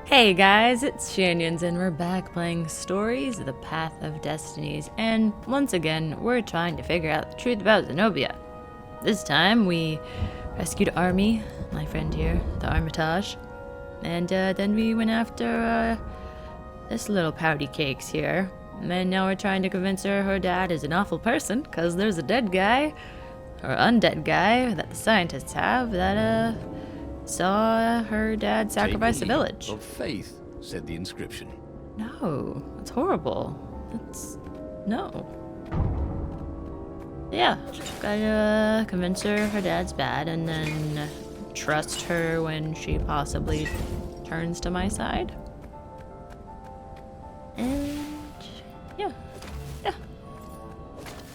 Hey guys, it's Shannions and we're back playing Stories of the Path of Destinies, and once again, we're trying to figure out the truth about Zenobia. This time, we rescued Army, my friend here, the Armitage, and then we went after this little pouty cakes here, and now we're trying to convince her dad is an awful person, because there's a dead guy, or undead guy, that the scientists have, that saw her dad sacrifice a village. Of faith, said the inscription. No, it's horrible. No. Yeah, gotta convince her dad's bad, and then trust her when she possibly turns to my side. And yeah.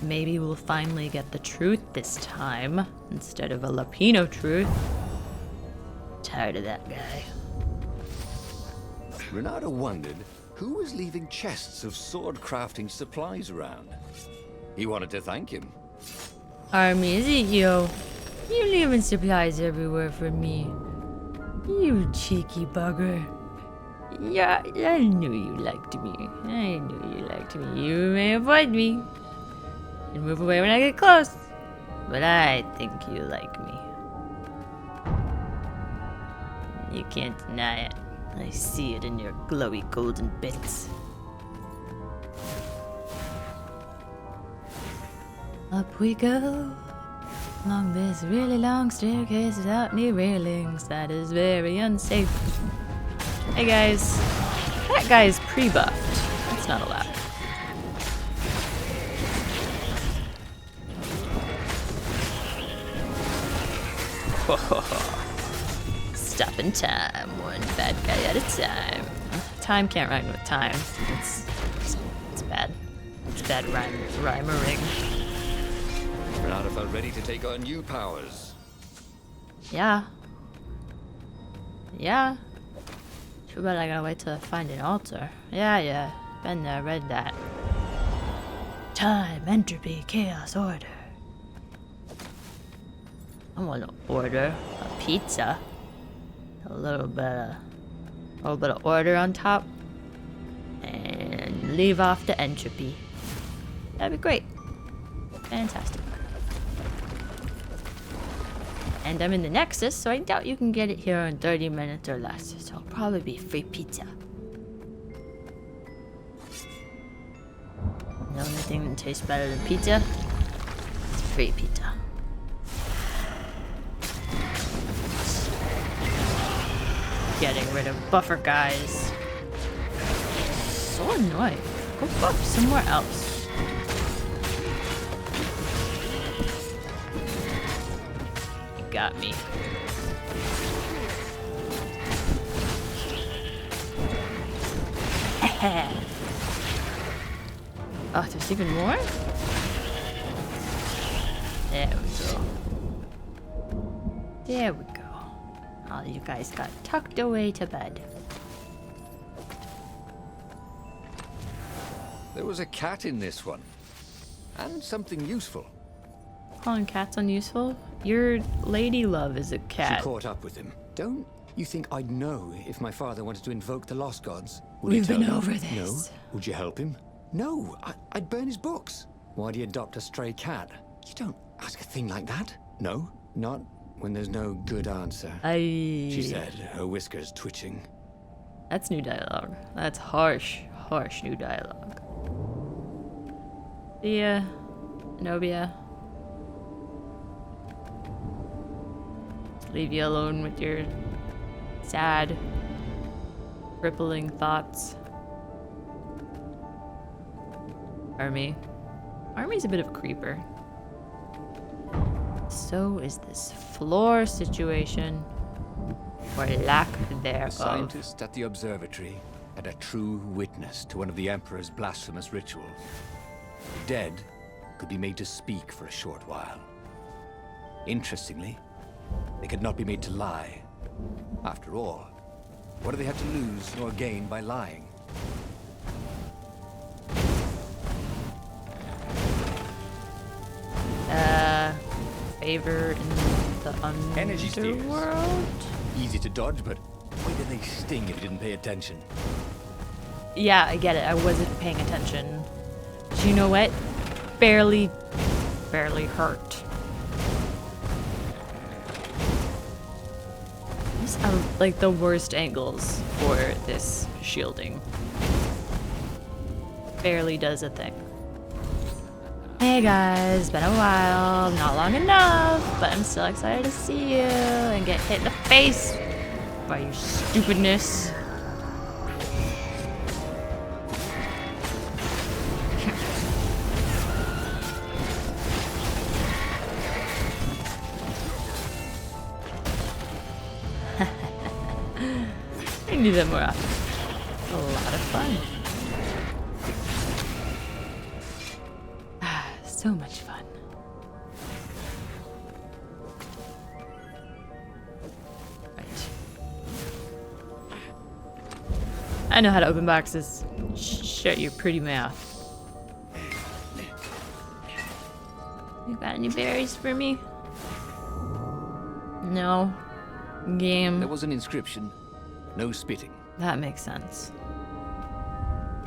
Maybe we'll finally get the truth this time, instead of a Lapino truth. Tired of that guy. Renato wondered who was leaving chests of sword-crafting supplies around. He wanted to thank him. Army, is it you? You leaving supplies everywhere for me. You cheeky bugger. Yeah, I knew you liked me. You may avoid me and move away when I get close, but I think you like me. You can't deny it. I see it in your glowy golden bits. Up we go, along this really long staircase without any railings. That is very unsafe. Hey guys, that guy is pre-buffed. That's not allowed. Stop in time, one bad guy at a time. Time can't rhyme with time. It's bad. It's bad rhymering. Renato felt ready to take on new powers. Yeah. Too bad I gotta wait till I find an altar. Yeah. Been there, read that. Time, entropy, chaos, order. I want to order a pizza. A little bit of order on top, and leave off the entropy. That'd be great. Fantastic. And I'm in the Nexus, so I doubt you can get it here in 30 minutes or less. So it'll probably be free pizza. The only thing that tastes better than pizza is free pizza. Getting rid of buffer guys. So annoying. Go buff somewhere else. You got me. Oh, there's even more? There we go. All you guys got tucked away to bed. There was a cat in this one. And something useful. Calling cats unuseful? Your lady love is a cat. She caught up with him. Don't you think I'd know if my father wanted to invoke the lost gods? Would We've you tell been him? over No? this. Would you help him? No, I'd burn his books. Why'd he adopt a stray cat? You don't ask a thing like that. No, not when there's no good answer. She said, her whiskers twitching. That's new dialogue. That's harsh new dialogue. Yeah, Zenobia. Leave you alone with your sad, rippling thoughts. Army's a bit of a creeper. So is this floor situation, or lack A thereof. scientist at the observatory had a true witness to one of the Emperor's blasphemous rituals. Dead could be made to speak for a short while. Interestingly, they could not be made to lie. After all, what do they have to lose nor gain by lying? Favor in the Energy steers. underworld? Easy to dodge, but quite an They sting if you didn't pay attention. Yeah, I get it. I wasn't paying attention. But you know what? Barely hurt. These are like the worst angles for this shielding. Barely does a thing. Hey guys, been a while, not long enough, but I'm still excited to see you and get hit in the face by your stupidness. I need that more often. A lot of fun. So much fun. Right. I know how to open boxes. Shut your pretty mouth. You got any berries for me? No. Game. There was an inscription. No spitting. That makes sense.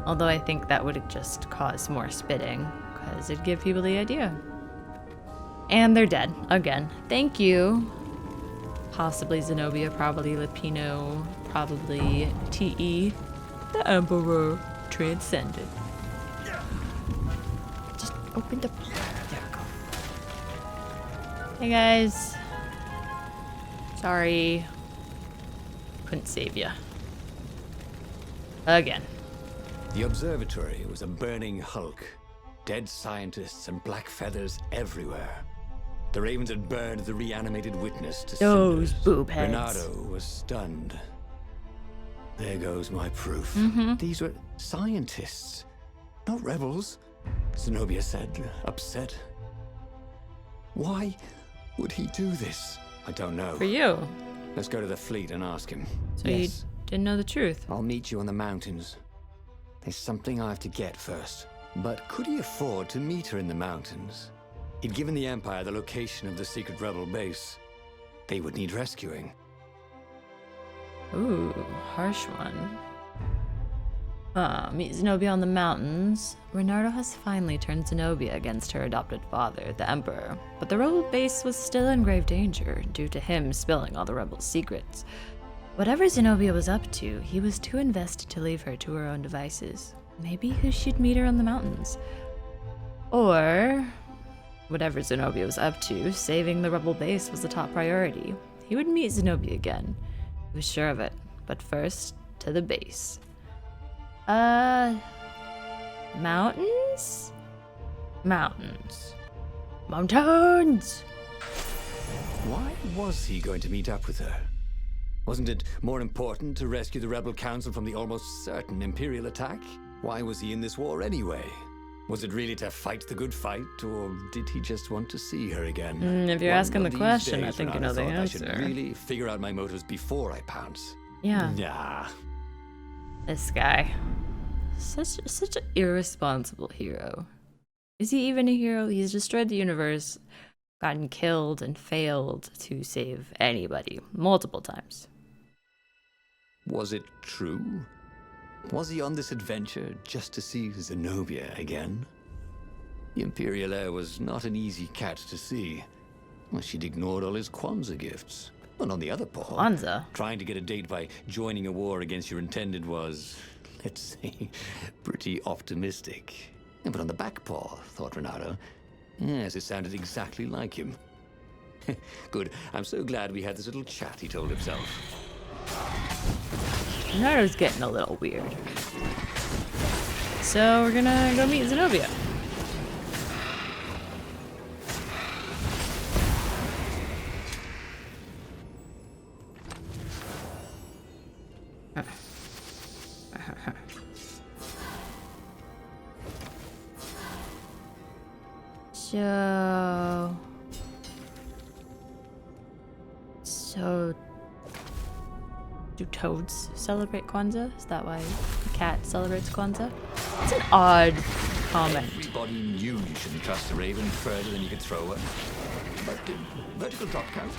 Although I think that would just cause more spitting, because it'd give people the idea. And they're dead. Again. Thank you. Possibly Zenobia, probably Lupino, probably T.E. The Emperor transcended. Just open the... There we go. Hey guys. Sorry. Couldn't save ya. Again. The observatory was a burning hulk. Dead scientists and black feathers everywhere. The ravens had burned the reanimated witness to Those cinders. boob heads. Renato was stunned. There goes my proof. These were scientists, not rebels, Zenobia said, upset. Why would he do this? I don't know. For you. Let's go to the fleet and ask him. So you didn't know the truth. I'll meet you on the mountains. There's something I have to get first. But could he afford to meet her in the mountains? He'd given the Empire the location of the secret rebel base. They would need rescuing. Ooh, harsh one. Meet Zenobia on the mountains. Renato has finally turned Zenobia against her adopted father, the Emperor. But the rebel base was still in grave danger due to him spilling all the rebels' secrets. Whatever Zenobia was up to, he was too invested to leave her to her own devices. Maybe he should meet her on the mountains. Or, whatever Zenobia was up to, saving the rebel base was the top priority. He would meet Zenobia again. He was sure of it. But first, to the base. Mountains? Mountains. Mountains! Why was he going to meet up with her? Wasn't it more important to rescue the rebel council from the almost certain Imperial attack? Why was he in this war anyway? Was it really to fight the good fight, or did he just want to see her again? If you're One asking the of these question, I days, think you know Renata the thought answer. I should really figure out my motives before I pounce. Yeah. Nah. This guy. Such an irresponsible hero. Is he even a hero? He's destroyed the universe, gotten killed, and failed to save anybody multiple times. Was it true? Was he on this adventure just to see Zenobia again? The Imperial heir was not an easy cat to see. Well, she'd ignored all his Kwanzaa gifts. And on the other paw, Kwanzaa? trying to get a date by joining a war against your intended was, let's say, pretty optimistic. But on the back paw, thought Renato, yes, it sounded exactly like him. Good, I'm so glad we had this little chat, he told himself. Renato's getting a little weird. So we're gonna go meet Zenobia. So do toads celebrate Kwanzaa? Is that why the cat celebrates Kwanzaa? It's an odd comment. Everybody knew you shouldn't trust a raven further than you could throw her. But vertical drop count.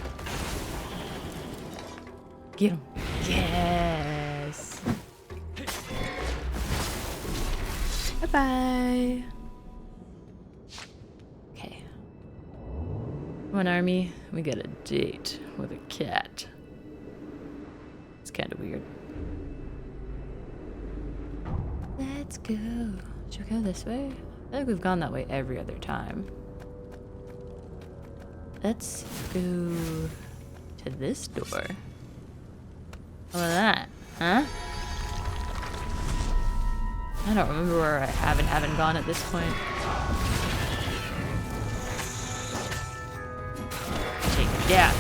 Get him. Yes. Bye-bye. Okay. One army, we get a date with a cat. It's kind of weird. Let's go. Should we go this way? I feel like we've gone that way every other time. Let's go to this door. What was that? Huh? I don't remember where I haven't gone at this point. Take that.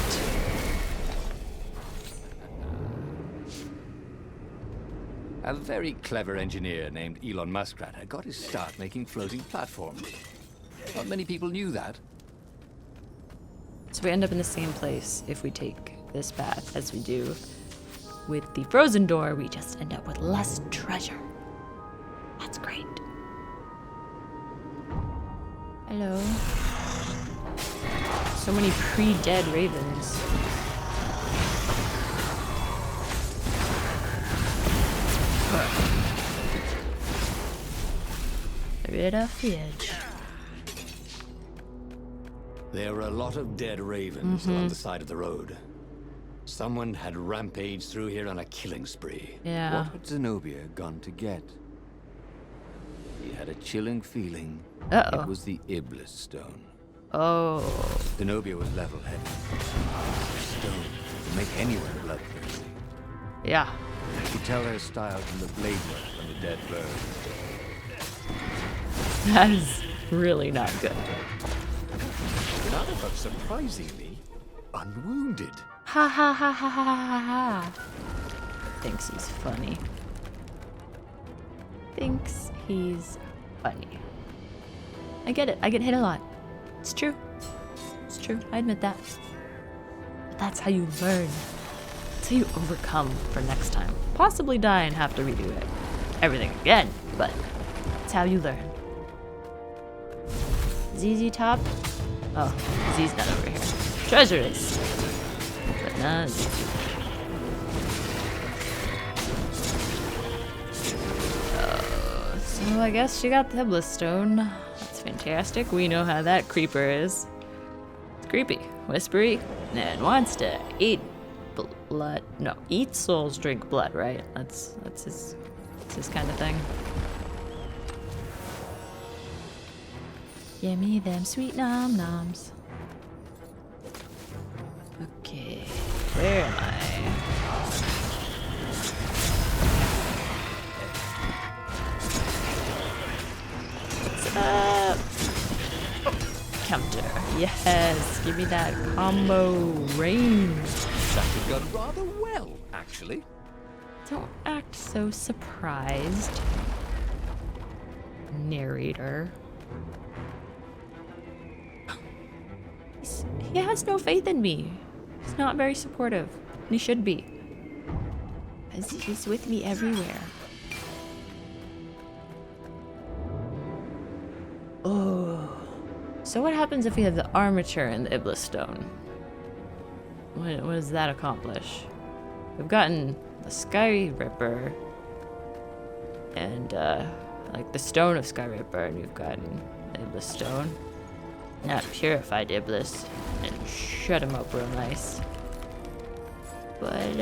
A very clever engineer named Elon Muskrat had got his start making floating platforms. Not many people knew that. So we end up in the same place if we take this path as we do with the frozen door. We just end up with less treasure. That's great. Hello. So many pre-dead ravens. Right off the edge. There were a lot of dead ravens along the side of the road. Someone had rampaged through here on a killing spree. Yeah. What had Zenobia gone to get? He had a chilling feeling. Uh-oh. It was the Iblis stone. Oh. Zenobia was level-headed. Her stone could make anyone bloodthirsty. Yeah. You could tell her style from the blade work on the dead bird. That is really not good. None of us, surprisingly, unwounded. Ha ha ha ha ha ha ha. Thinks he's funny. Thinks he's funny. I get it. I get hit a lot. It's true. It's true. I admit that. But that's how you learn. That's how you overcome for next time. Possibly die and have to redo it. Everything again, but that's how you learn. ZZ Top? Oh, Z's not over here. Treasure is. But not ZZ. So I guess she got the Iblis stone. That's fantastic. We know how that creeper is. It's creepy, whispery, and wants to eat blood. No, eat souls, drink blood, right? That's his kind of thing. Give me them sweet nom noms. Okay, where am I? What's up? Oh, counter. Yes, give me that combo range. That had gone rather well, actually. Don't act so surprised, narrator. He has no faith in me. He's not very supportive. He should be. Because he's with me everywhere. Oh. So what happens if we have the armature and the Iblis stone? What does that accomplish? We've gotten the Sky Ripper and like the stone of Sky Ripper, and we've gotten the Iblis stone. Not purified Iblis and shut him up real nice. But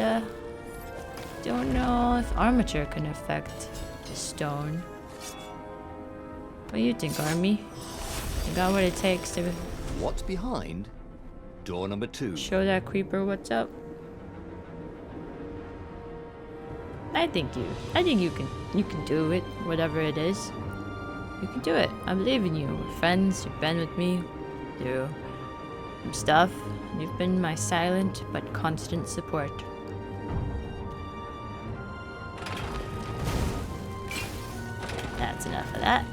don't know if armature can affect the stone. What do you think, Army? You got what it takes to What's behind door number 2? show that creeper what's up? I think you can do it, whatever it is. You can do it. I believe in you. We're friends. You've been with me through some stuff. You've been my silent but constant support. That's enough of that.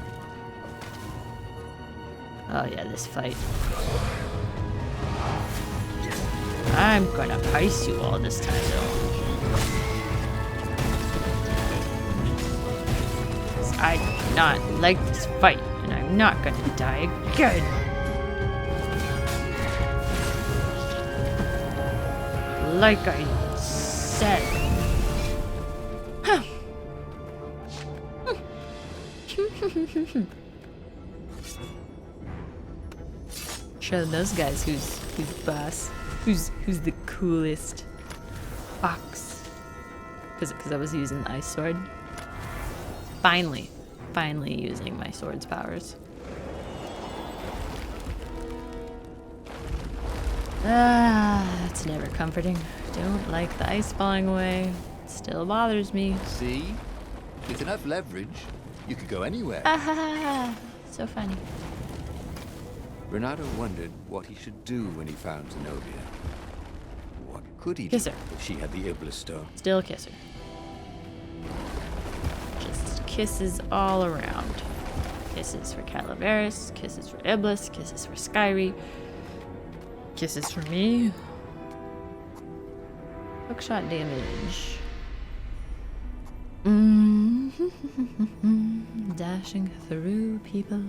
Oh yeah, this fight. I'm gonna ice you all this time though. I do not like this fight, and I'm not gonna die again. Like I said. Show those guys who's boss. Who's the coolest. Fox. Because I was using the ice sword. Finally using my sword's powers. It's never comforting. Don't like the ice falling away. It still bothers me. See? With enough leverage, you could go anywhere. So funny. Renato wondered what he should do when he found Zenobia. What could he Kiss do her. if she had the Iblis stone? Still kiss her. Just kisses all around. Kisses for Calaveras, kisses for Iblis, kisses for Skyrie, kisses for me. Hookshot damage. Dashing through people.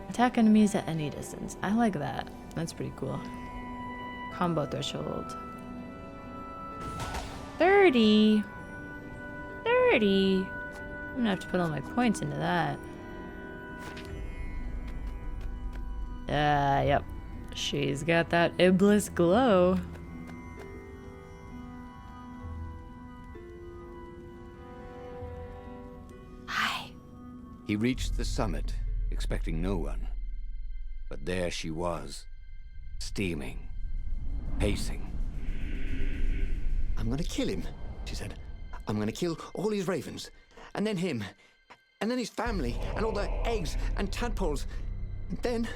Attack enemies at any distance. I like that. That's pretty cool. Combo threshold. 30. 30. I'm gonna have to put all my points into that. Yep. She's got that Iblis glow. Hi. He reached the summit, expecting no one. But there she was, steaming, pacing. I'm gonna kill him, she said. I'm gonna kill all his ravens, and then him, and then his family, and all their eggs and tadpoles. And then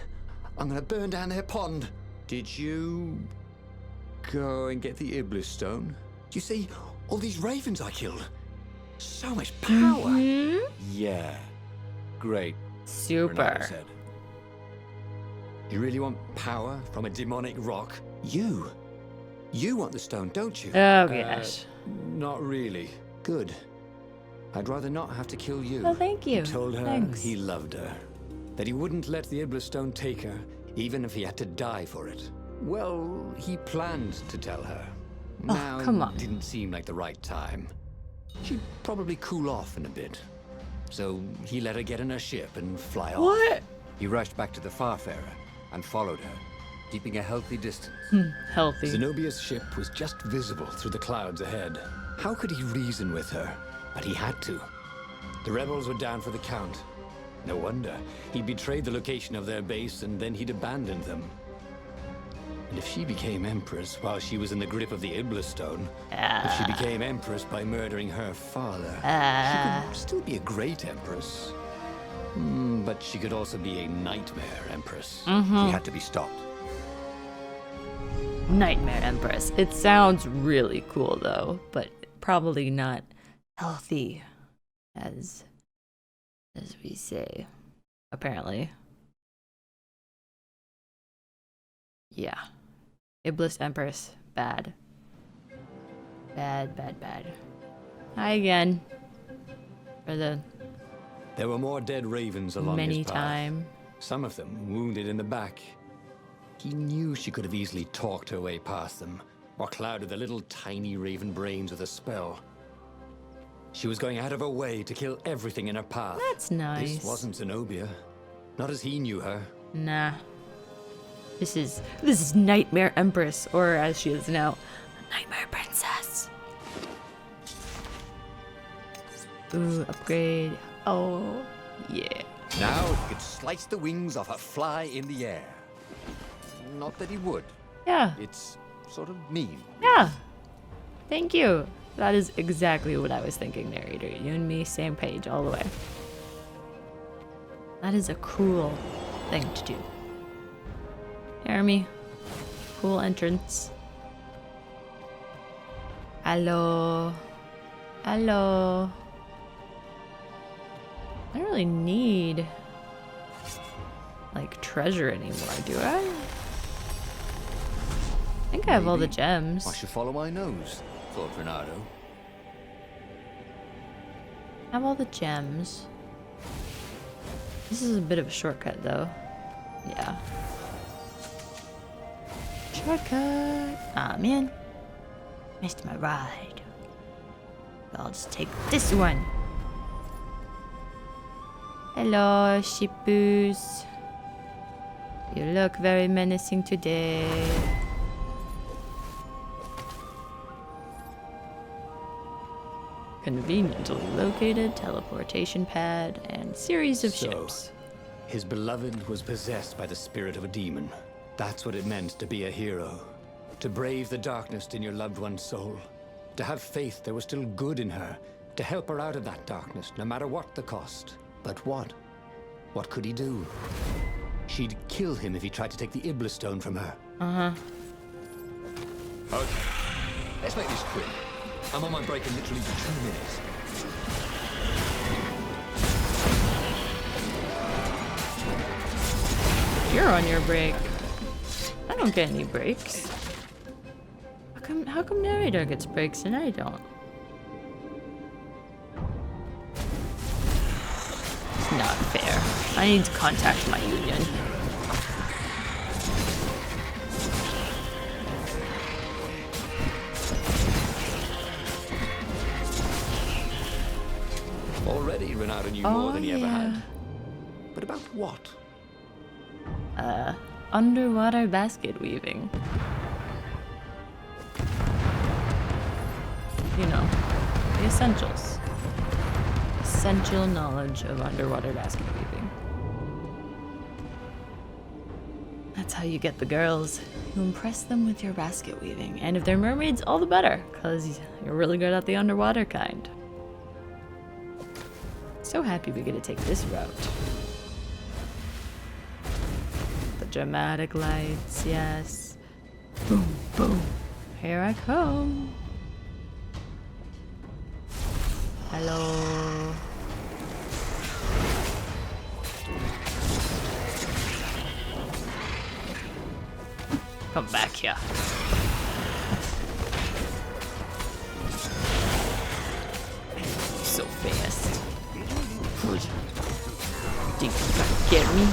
I'm gonna burn down their pond. Did you go and get the Iblis stone? You see, all these ravens I killed. So much power. Yeah. Great, Renato Super. said. You really want power from a demonic rock? You want the stone, don't you? Oh gosh. Not really. Good. I'd rather not have to kill you. Oh, thank you. He told her Thanks. he loved her. That he wouldn't let the Iblis stone take her, even if he had to die for it. Well, he planned to tell her. Oh, Now come on. didn't seem like the right time. She'd probably cool off in a bit. So he let her get in her ship and fly off. What? He rushed back to the Farfarer and followed her, keeping a healthy distance. Healthy. Zenobia's ship was just visible through the clouds ahead. How could he reason with her? But he had to. The rebels were down for the count. No wonder. He betrayed the location of their base and then he'd abandoned them. And if she became Empress while she was in the grip of the Iblis stone, if she became Empress by murdering her father, she could still be a great Empress. But she could also be a nightmare Empress. She had to be stopped. Nightmare Empress. It sounds really cool though, but probably not healthy as we say. Apparently. Yeah. Iblis Empress. Bad. Bad, bad, bad. Hi again. For the There were more dead ravens along many his path. time. Some of them wounded in the back. He knew she could have easily talked her way past them, or clouded the little tiny raven brains with a spell. She was going out of her way to kill everything in her path. That's nice. This wasn't Zenobia. Not as he knew her. Nah. This is Nightmare Empress, or as she is now, Nightmare Princess. Ooh, upgrade. Oh, yeah. Now he could slice the wings off a fly in the air. Not that he would. Yeah. It's sort of mean. Yeah. Thank you. That is exactly what I was thinking, narrator. You and me, same page all the way. That is a cool thing to do. Hear me? Cool entrance. Hello. Hello. I don't really need like treasure anymore, do I? I think I have all the Maybe. gems. I should follow my nose, thought Renato. I have all the gems. This is a bit of a shortcut though. Yeah. Shortcut. Ah man. Missed my ride. I'll just take this one. Hello, sheepoos. You look very menacing today. Conveniently located teleportation pad and series of ships. His beloved was possessed by the spirit of a demon. That's what it meant to be a hero. To brave the darkness in your loved one's soul. To have faith there was still good in her. To help her out of that darkness, no matter what the cost. But what? What could he do? She'd kill him if he tried to take the Iblis stone from her. Uh-huh. Okay. Let's make this quick. I'm on my break in literally 2 minutes. You're on your break. I don't get any breaks. How come narrator gets breaks and I don't? It's not fair. I need to contact my union. Already Renato knew more than he ever had. But about what? Underwater basket weaving. You know, the essentials. Essential knowledge of underwater basket weaving. That's how you get the girls. You impress them with your basket weaving. And if they're mermaids, all the better, because you're really good at the underwater kind. So happy we get to take this route. The dramatic lights, yes. Boom, boom. Here I come. Hello. Come back here. So fast. Think you gonna get me?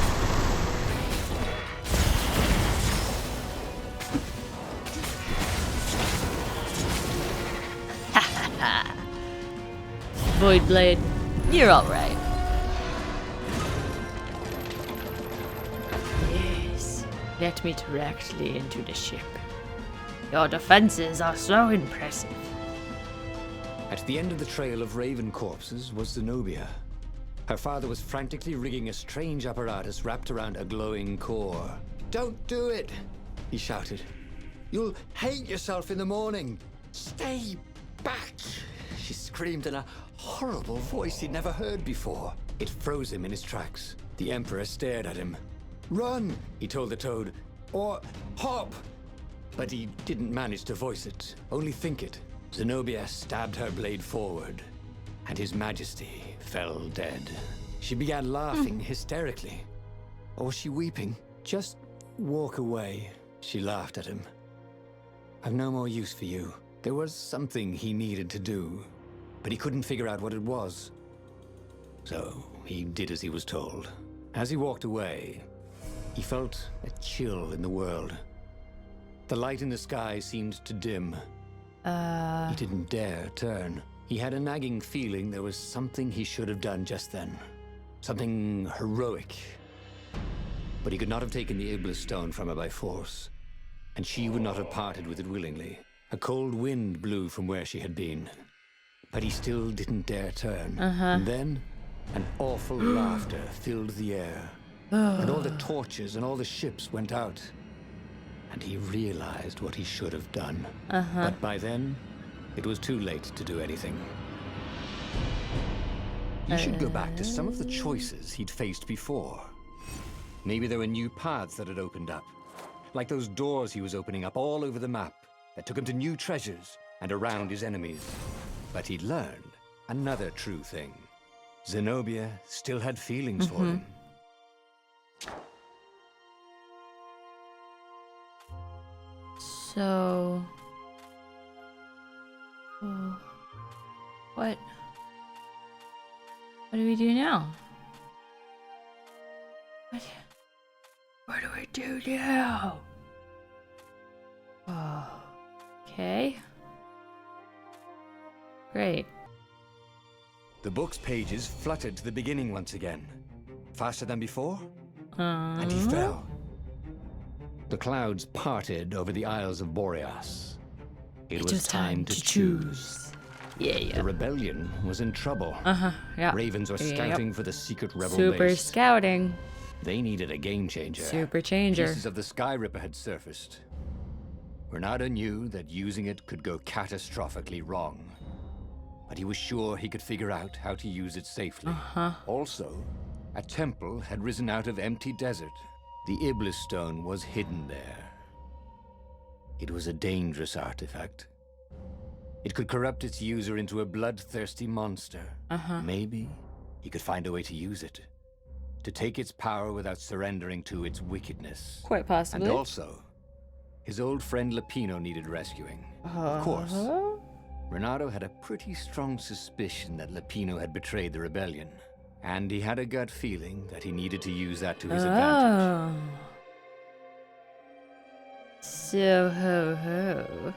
Void Blade, you're alright. Yes, let me directly into the ship. Your defenses are so impressive. At the end of the trail of raven corpses was Zenobia. Her father was frantically rigging a strange apparatus wrapped around a glowing core. "Don't do it!" he shouted. "You'll hate yourself in the morning! Stay back!" She screamed in a horrible voice he'd never heard before. It froze him in his tracks. The Emperor stared at him. "Run!" he told the toad. "Or hop!" But he didn't manage to voice it, only think it. Zenobia stabbed her blade forward, and His Majesty fell dead. She began laughing hysterically. Or was she weeping? "Just walk away," she laughed at him. "I've no more use for you." There was something he needed to do, but he couldn't figure out what it was. So he did as he was told. As he walked away, he felt a chill in the world. The light in the sky seemed to dim. He didn't dare turn. He had a nagging feeling there was something he should have done just then. Something heroic. But he could not have taken the Iblis stone from her by force, and she would not have parted with it willingly. A cold wind blew from where she had been, but he still didn't dare turn. And then, an awful laughter filled the air, and all the torches and all the ships went out, and he realized what he should have done. But by then, it was too late to do anything. He should go back to some of the choices he'd faced before. Maybe there were new paths that had opened up, like those doors he was opening up all over the map that took him to new treasures and around his enemies. But he'd learned another true thing. Zenobia still had feelings for him. So... What do we do now? What do we do now? Okay. Great. The book's pages fluttered to the beginning once again. Faster than before, and he fell. The clouds parted over the Isles of Boreas. It was time to choose. Yeah. The rebellion was in trouble. Yeah. Ravens were scouting for the secret rebel Super base. scouting. They needed a game changer. Super changer. Pieces of the Sky Ripper had surfaced. Renata knew that using it could go catastrophically wrong. But he was sure he could figure out how to use it safely. Also, a temple had risen out of empty desert. The Iblis Stone was hidden there. It was a dangerous artifact. It could corrupt its user into a bloodthirsty monster. Maybe he could find a way to use it. To take its power without surrendering to its wickedness. Quite possibly. And also, his old friend Lapino needed rescuing. Of course. Renato had a pretty strong suspicion that Lapino had betrayed the rebellion. And he had a gut feeling that he needed to use that to his advantage. So ho.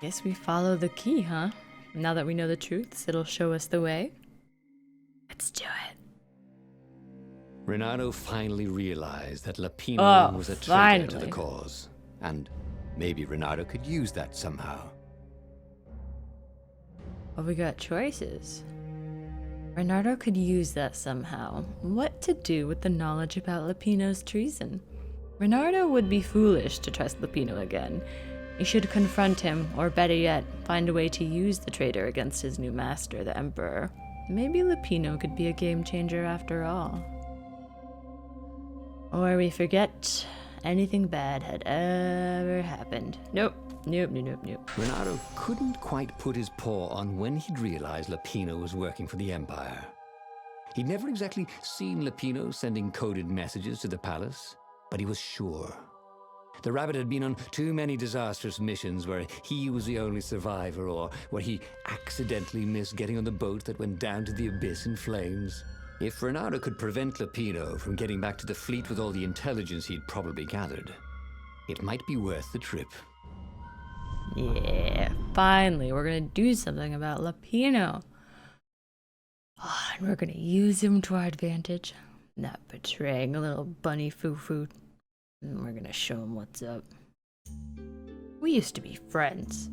Guess we follow the key, huh? Now that we know the truths, it'll show us the way. Let's do it. Renato finally realized that Lapino was a traitor to the cause. And maybe Renato could use that somehow. Well, we got choices. Renato could use that somehow. What to do with the knowledge about Lapino's treason? Renato would be foolish to trust Lapino again. He should confront him, or better yet, find a way to use the traitor against his new master, the Emperor. Maybe Lapino could be a game changer after all. Or we forget anything bad had ever happened. Nope. Renato couldn't quite put his paw on when he'd realized Lapino was working for the Empire. He'd never exactly seen Lapino sending coded messages to the palace, but he was sure. The rabbit had been on too many disastrous missions where he was the only survivor, or where he accidentally missed getting on the boat that went down to the abyss in flames. If Renato could prevent Lapino from getting back to the fleet with all the intelligence he'd probably gathered, it might be worth the trip. Yeah, finally, we're gonna do something about Lapino. Oh, and we're gonna use him to our advantage, not betraying a little bunny foo-foo. And we're gonna show him what's up. We used to be friends.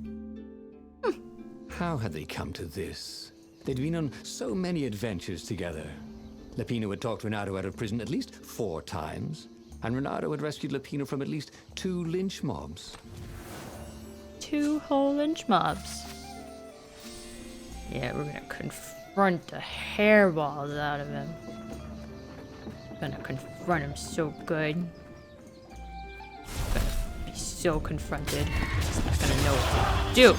How had they come to this? They'd been on so many adventures together. Lapino had talked Renato out of prison at least 4 times, and Renato had rescued Lapino from at least 2 lynch mobs. 2 whole lynch mobs. Yeah, we're gonna confront the hairballs out of him. Gonna confront him so good. Gonna be so confronted. He's not gonna know what to do.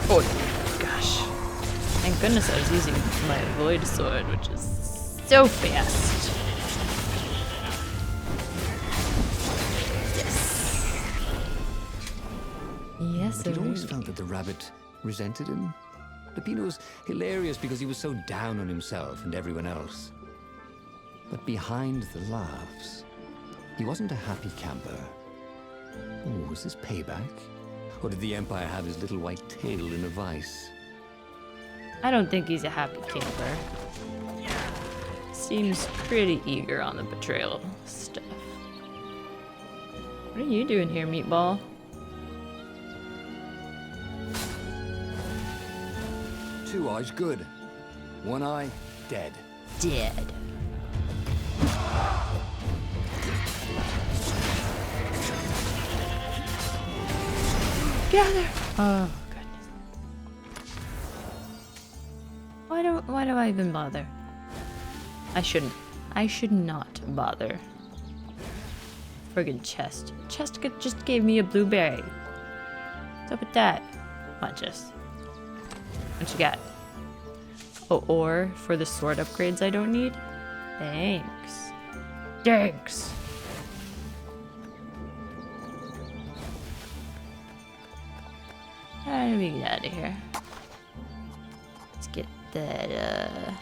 Oh gosh. Thank goodness I was using my Void Sword, which is so fast. Yes, But he'd always felt that the rabbit resented him. Lapino was hilarious because he was so down on himself and everyone else. But behind the laughs, he wasn't a happy camper. Oh, was this payback? Or did the Empire have his little white tail in a vice? I don't think he's a happy camper. Seems pretty eager on the betrayal stuff. What are you doing here, Meatball? Two eyes good. One eye dead. Dead. Gather! Oh, goodness. Why do I even bother? I shouldn't. I should not bother. Friggin' chest. Chest just gave me a blueberry. What's up with that? Watch us. What you got? Oh, or for the sword upgrades I don't need? Thanks. Thanks! How do we get out of here? Let's get that,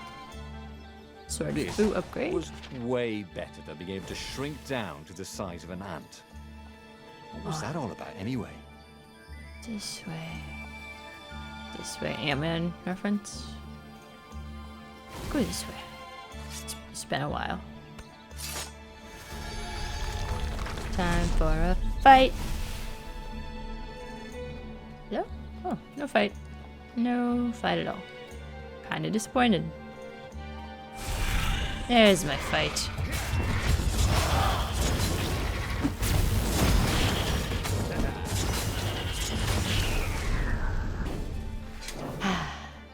Sword This Fu upgrade. was way better than being able to shrink down to the size of an ant. What was that all about, anyway? This way. This way. Ant-Man reference. Go this way. It's been a while. Time for a fight. Yep. Oh, no fight. No fight at all. Kinda disappointed. There's my fight.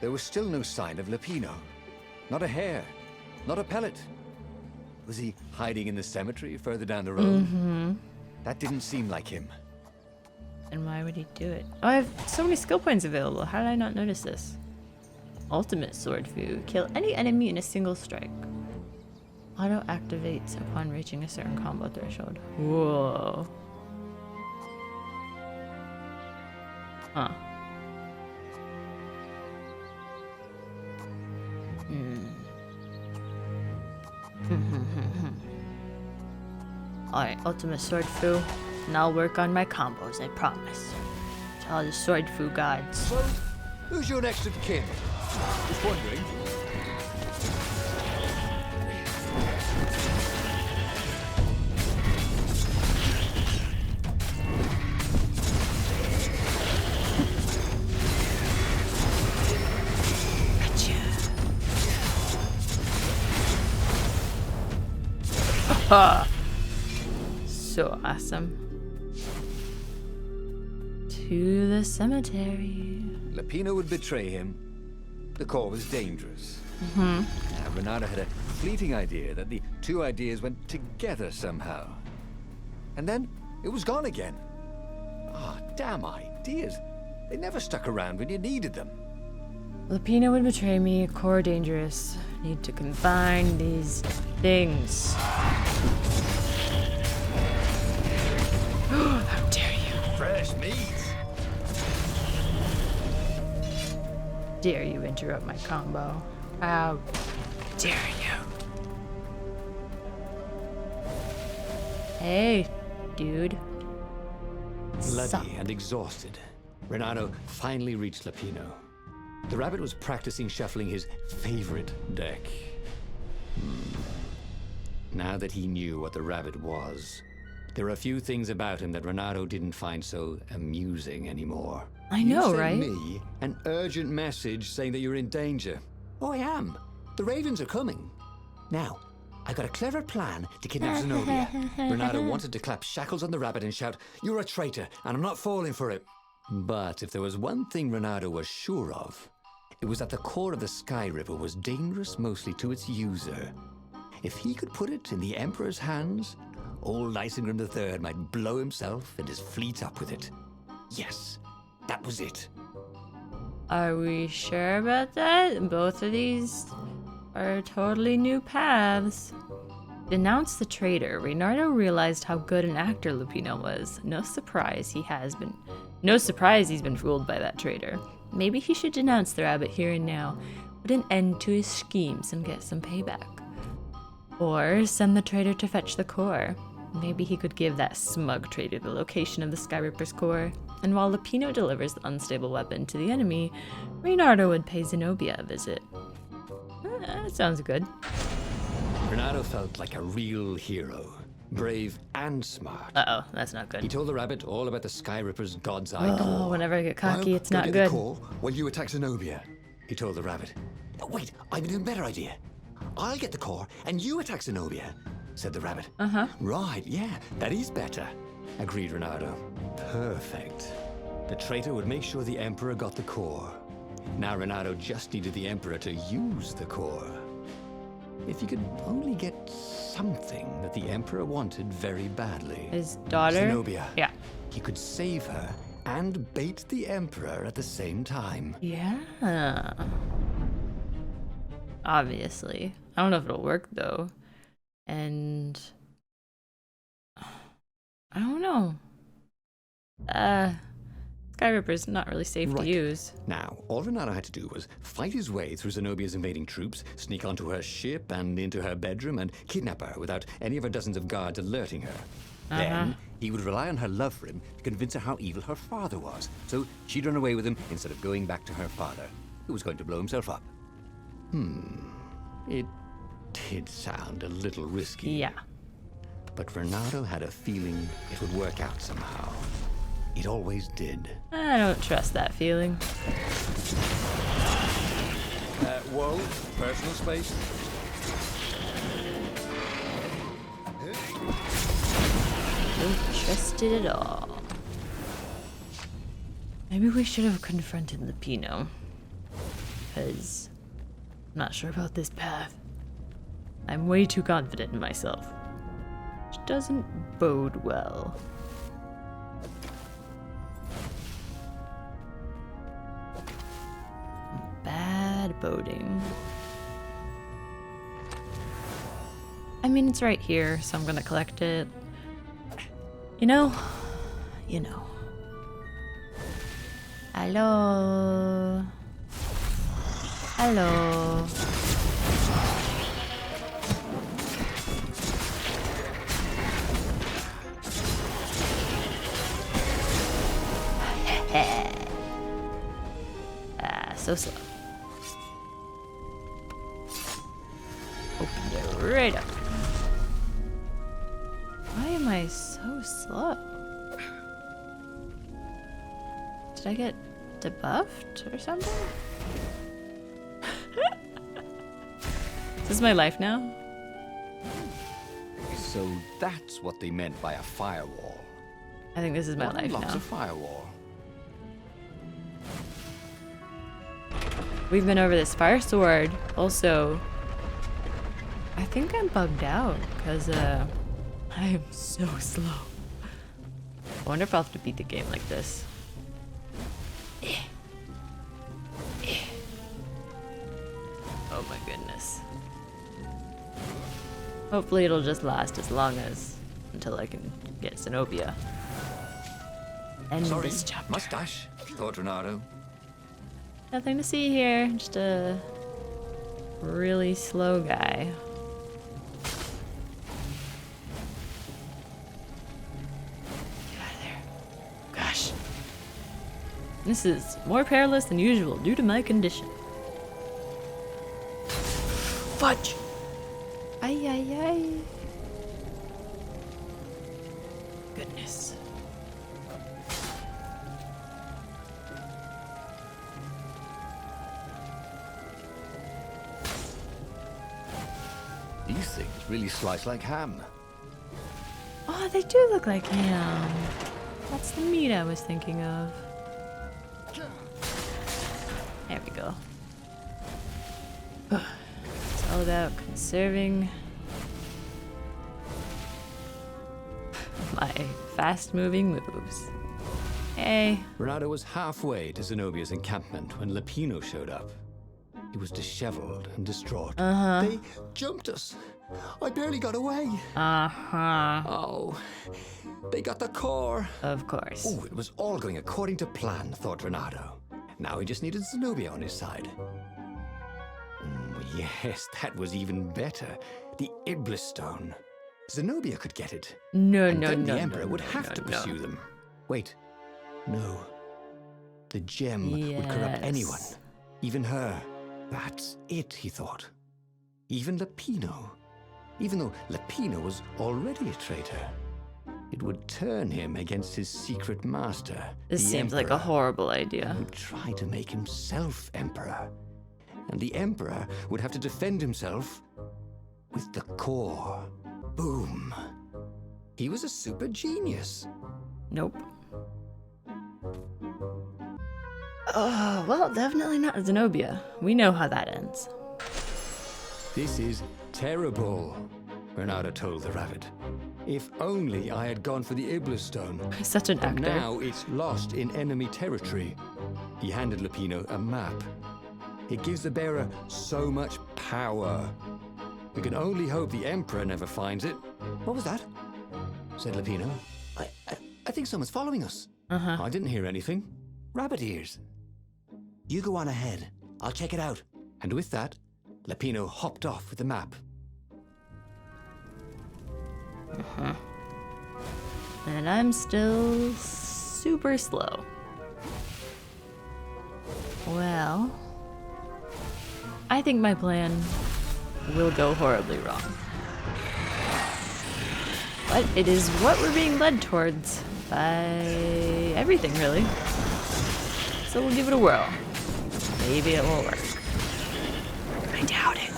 There was still no sign of Lupino. Not a hair. Not a pellet. Was he hiding in the cemetery further down the road? Mm-hmm. That didn't seem like him. And why would he do it? Oh, I have so many skill points available. How did I not notice this? Ultimate Sword Fu. Kill any enemy in a single strike. Auto activates upon reaching a certain combo threshold. Whoa. Huh. Alright, Ultimate Sword Fu. And I'll work on my combos, I promise. To all the Sword Fu gods. So, who's your next of kin? Just wondering. Ha! So awesome. To the cemetery. Lupino would betray him. The core was dangerous. Mm-hmm. Now, Renato had a fleeting idea that the two ideas went together somehow. And then it was gone again. Ah, damn ideas. They never stuck around when you needed them. Lupino would betray me. Core dangerous. Need to combine these things. How dare you! Fresh meat. Dare you interrupt my combo? How dare you? Hey, dude. Bloody Sup? and exhausted, Renato finally reached Lupino. The rabbit was practicing shuffling his favorite deck. Now that he knew what the rabbit was, there were a few things about him that Renato didn't find so amusing anymore. I know, You sent right? me an urgent message saying that you're in danger. Oh, I am. The ravens are coming. Now, I got a clever plan to kidnap Zenobia. Renato wanted to clap shackles on the rabbit and shout, "You're a traitor, and I'm not falling for it." But if there was one thing Renato was sure of, it was that the core of the Sky River was dangerous mostly to its user. If he could put it in the Emperor's hands, old Isengrim III might blow himself and his fleet up with it. Yes, that was it. Are we sure about that? Both of these are totally new paths. Denounced the traitor, Reynardo realized how good an actor Lupino was. No surprise he's been fooled by that traitor. Maybe he should denounce the rabbit here and now, put an end to his schemes and get some payback. Or send the traitor to fetch the core. Maybe he could give that smug traitor the location of the Skyripper's core, and while Lupino delivers the unstable weapon to the enemy, Reynardo would pay Zenobia a visit. That sounds good. Renato felt like a real hero, brave and smart. Uh-oh, that's not He good. told the rabbit all about the Skyripper's God's Eye Oh, core. whenever I get cocky, I'll it's go not get good. the core while you attack Zenobia, he told the rabbit. "Oh, wait, I've an even better idea. I'll get the core and you attack Zenobia, said the rabbit. Uh-huh. Right, yeah, that is better, agreed Renato. Perfect. The traitor would make sure the Emperor got the core. Now Renato just needed the Emperor to use the core. If he could only get something that the Emperor wanted very badly. His daughter? Zenobia. Yeah. He could save her and bait the Emperor at the same time. Yeah. Obviously. I don't know if it'll work though. And I don't know. It's Skyripper's not really safe to Right. use. Now, all Renato had to do was fight his way through Zenobia's invading troops, sneak onto her ship and into her bedroom, and kidnap her without any of her dozens of guards alerting her. Then he would rely on her love for him to convince her how evil her father was. So she'd run away with him instead of going back to her father, who was going to blow himself up. It did sound a little risky. Yeah. But Renato had a feeling it would work out somehow. It always did. I don't trust that feeling. Whoa, personal space. Don't trust it at all. Maybe we should have confronted Lupino. Because I'm not sure about this path. I'm way too confident in myself. Which doesn't bode well. Bad boding. I mean, it's right here, so I'm gonna collect it. You know. Hello. Hello. So slow. Opened it right up. Why am I so slow? Did I get debuffed or something? Is this my life now? So that's what they meant by a firewall. I think this is my What life unlocks now. a firewall? We've been over this fire sword. Also, I think I'm bugged out because I am so slow. I wonder if I'll have to beat the game like this. Oh my goodness. Hopefully it'll just last as long as until I can get Zenobia. End Sorry, this chapter. mustache, thought Renato. Nothing to see here, just a really slow guy. Get out of there. Gosh. This is more perilous than usual due to my condition. Fudge! Ay, ay, ay. Goodness. These things really slice like ham. Oh, they do look like ham. That's the meat I was thinking of. There we go. It's all about conserving my fast-moving moves. Hey. Renato was halfway to Zenobia's encampment when Lupino showed up. He was disheveled and distraught. They jumped us. I barely got away. Uh-huh. Oh, they got the core. Of course. Oh, it was all going according to plan, thought Renato. Now he just needed Zenobia on his side. Yes, that was even better. The Iblis Stone. Zenobia could get it. No, And no, then no, the Emperor no, would no, have no, to no. pursue them. Wait. No. The gem would corrupt anyone. Yes. Even her. That's it, he thought. Even Lupino. Even though Lupino was already a traitor. It would turn him against his secret master. This the seems like a Emperor, horrible idea. who would try to make himself emperor. And the Emperor would have to defend himself with the core. Boom. He was a super genius. Nope. Oh, well, definitely not Zenobia. We know how that ends. This is terrible, Renato told the rabbit. If only I had gone for the Iblis Stone. Such an But actor. now it's lost in enemy territory. He handed Lupino a map. It gives the bearer so much power. We can only hope the Emperor never finds it. What was that? Said Lupino. I think someone's following us. I didn't hear anything. Rabbit ears. You go on ahead. I'll check it out. And with that, Lapino hopped off with the map. And I'm still super slow. Well, I think my plan will go horribly wrong. But it is what we're being led towards by everything, really. So we'll give it a whirl. Maybe it will work. I doubt it.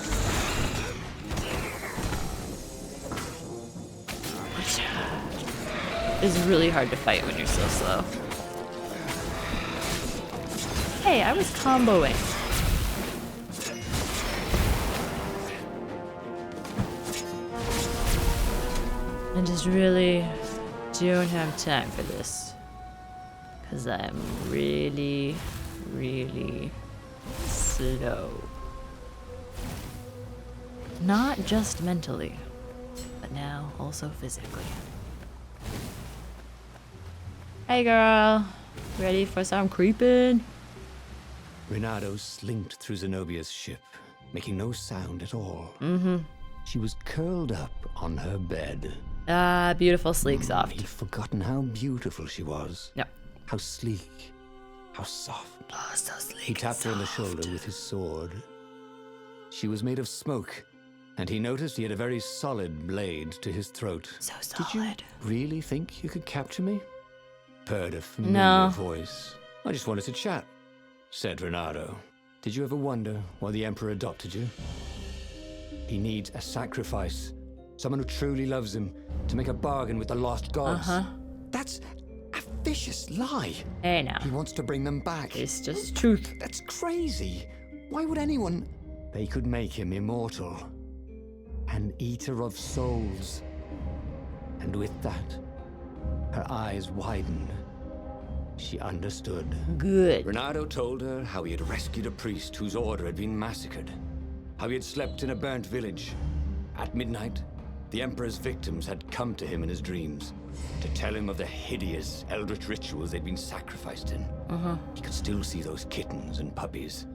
It's really hard to fight when you're so slow. Hey, I was comboing. I just really don't have time for this. Because I'm really, really slow. Not just mentally, but now also physically. Hey girl, ready for some creeping? Renato slinked through Zenobia's ship, making no sound at all. She was curled up on her bed. Ah, beautiful, sleek, soft. He'd forgotten how beautiful she was. No. How sleek. How soft. Oh, so sleek. He tapped her on the shoulder with his sword. She was made of smoke, and he noticed he had a very solid blade to his throat. So solid. Did you really think you could capture me? Purred a familiar voice. I just wanted to chat, said Renato. Did you ever wonder why the Emperor adopted you? He needs a sacrifice. Someone who truly loves him to make a bargain with the lost gods. That's a vicious lie. Hey now. He wants to bring them back. It's just truth. That's crazy. Why would anyone... They could make him immortal. An eater of souls. And with that, her eyes widened. She understood. Good. Renato told her how he had rescued a priest whose order had been massacred. How he had slept in a burnt village. At midnight, the Emperor's victims had come to him in his dreams to tell him of the hideous eldritch rituals they'd been sacrificed in. He could still see those kittens and puppies.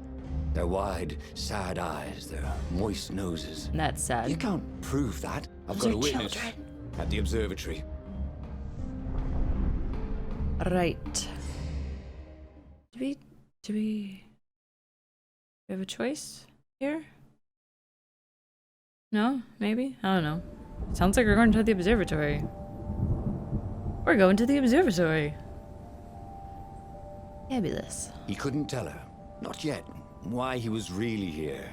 Their wide, sad eyes, their moist noses. That's sad. You can't prove that. I've Those got a are witness children. at the observatory. Right. Do we have a choice here? No? Maybe? I don't know. Sounds like we're going to the observatory. We're going to the observatory. Fabulous. He couldn't tell her, not yet, why he was really here.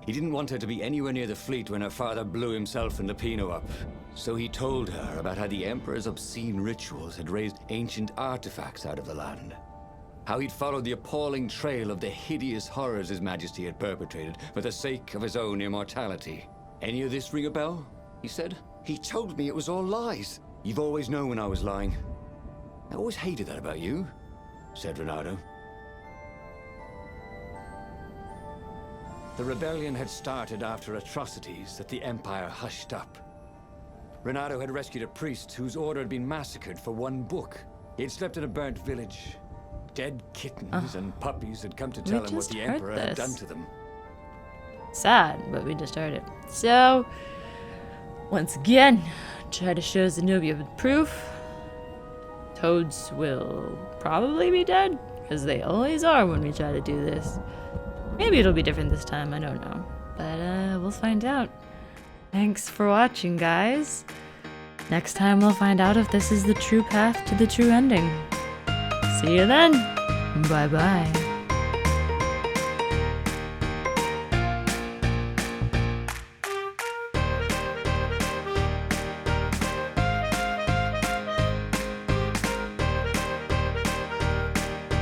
He didn't want her to be anywhere near the fleet when her father blew himself and Lapino up. So he told her about how the Emperor's obscene rituals had raised ancient artifacts out of the land. How he'd followed the appalling trail of the hideous horrors His Majesty had perpetrated for the sake of his own immortality. Any of this ring a bell? He said. He told me it was all lies. You've always known when I was lying. I always hated that about you, said Renato. The rebellion had started after atrocities that the Empire hushed up. Renato had rescued a priest whose order had been massacred for one book. He had slept in a burnt village. Dead kittens and puppies had come to tell him what the Emperor had done to them. Sad, but we just heard it. So, once again, try to show Zenobia with proof. Toads will probably be dead, because they always are when we try to do this. Maybe it'll be different this time, I don't know. But we'll find out. Thanks for watching, guys. Next time we'll find out if this is the true path to the true ending. See you then. Bye-bye.